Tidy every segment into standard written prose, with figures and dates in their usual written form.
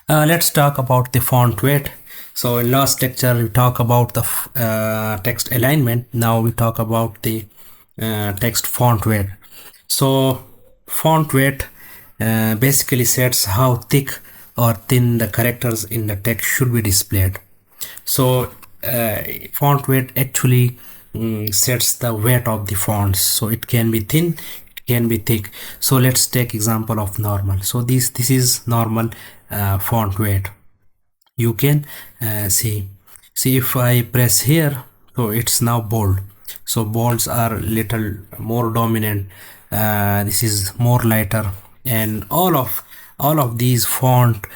Let's talk about the font weight. So in last lecture we talked about the text alignment. Now we talk about the text font weight. So font weight basically sets how thick or thin the characters in the text should be displayed. So font weight actually sets the weight of the fonts. So it can be thin, it can be thick. So let's take example of normal. So this is normal font weight. You can see if I press here, so it's now bold. So bolds are little more dominant. This is more lighter, and all of these font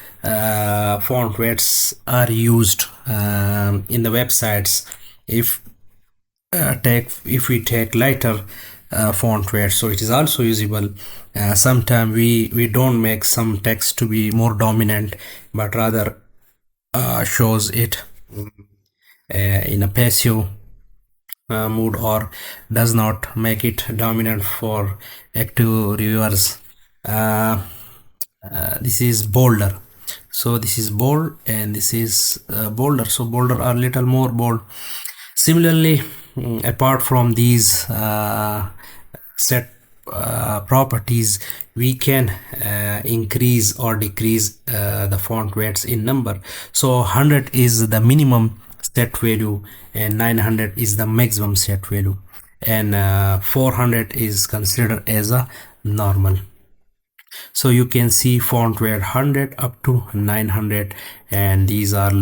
weights are used in the websites. If we take lighter font weight, so it is also usable. Sometimes we don't make some text to be more dominant, but rather shows it in a passive mood, or does not make it dominant for active reviewers. This is bolder. So this is bold and this is bolder. So bolder are little more bold. Similarly, apart from these set properties, we can increase or decrease the font weights in number. So 100 is the minimum set value and 900 is the maximum set value, and 400 is considered as a normal. So you can see font weight 100 up to 900, and these are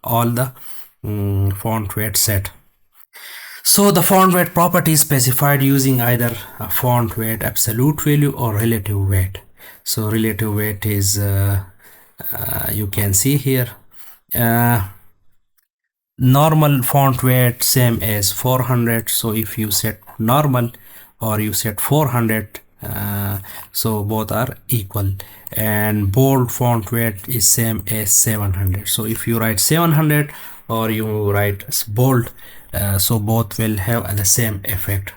all the font weight set. So the font weight property is specified using either a font weight absolute value or relative weight. So relative weight is you can see here normal font weight same as 400. So if you set normal or you set 400, so both are equal. And bold font weight is same as 700. So if you write 700 or you write bold, so both will have the same effect.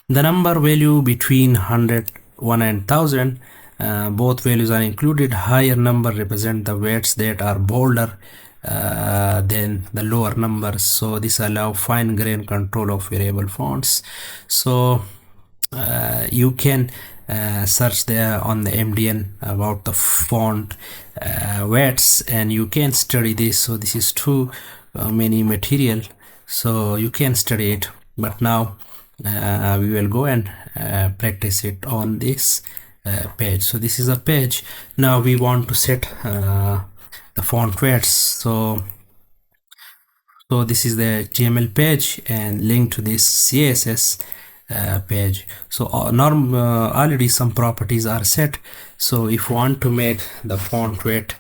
The number value between 100, 1 and 1000, both values are included. Higher number represent the weights that are bolder than the lower numbers. So this allow fine grain control of variable fonts. So you can search there on the MDN about the font weights, and you can study this. So this is too many material, so you can study it, but now we will go and practice it on this page. So this is a page. Now we want to set the font weights. So this is the HTML page and link to this CSS page. So already some properties are set. So if you want to make the font weight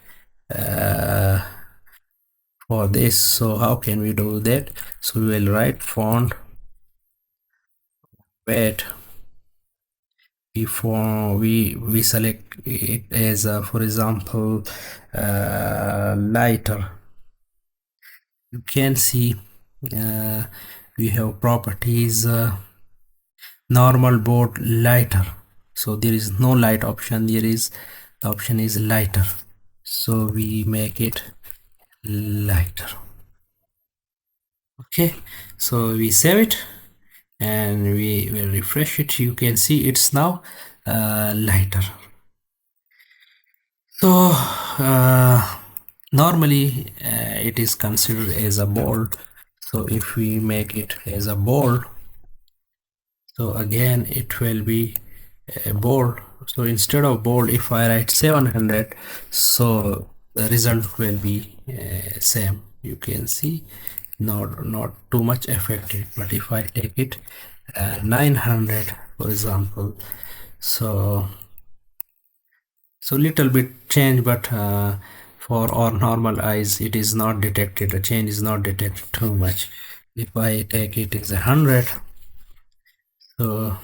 for this, so how can we do that? So we will write font weight before we select it as for example lighter. You can see we have properties normal, bold, lighter. So there is no light option, there is the option is lighter, so we make it lighter. Okay, so we save it and we will refresh it. You can see it's now lighter. So normally it is considered as a bold. So if we make it as a bold, so again it will be bold. So instead of bold, if I write 700, so the result will be same. You can see not too much affected. But if I take it 900 for example, so little bit change, but for our normal eyes it is not detected, the change is not detected too much. If I take it as 100, so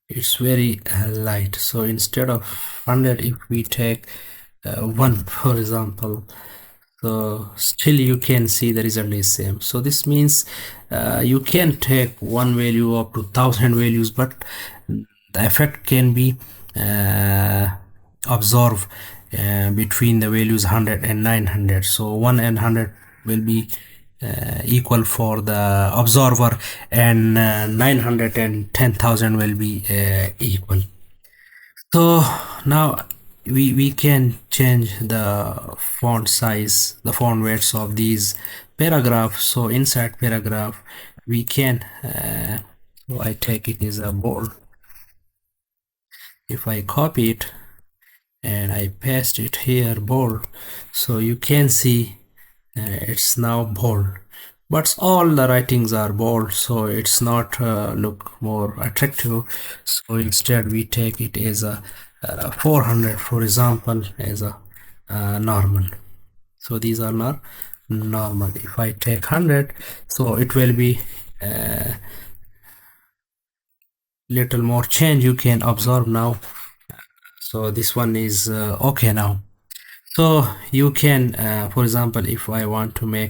it's very light. So instead of 100, if we take 1 for example, so still you can see the result is same. So this means you can take one value up to 1000 values, but the effect can be absorbed between the values 100 and 900. So 1 and 100 will be equal for the observer, and 900 and 10,000 will be equal. So now we can change the font size, the font weights of these paragraphs. So inside paragraph we can so I take it as a bold. If I copy it and I paste it here bold, so you can see it's now bold, but all the writings are bold, so it's not look more attractive. So instead we take it as a 400, for example, as a normal. So these are not normal. If I take 100, so it will be little more change you can observe now. So this one is okay now. So you can for example, if I want to make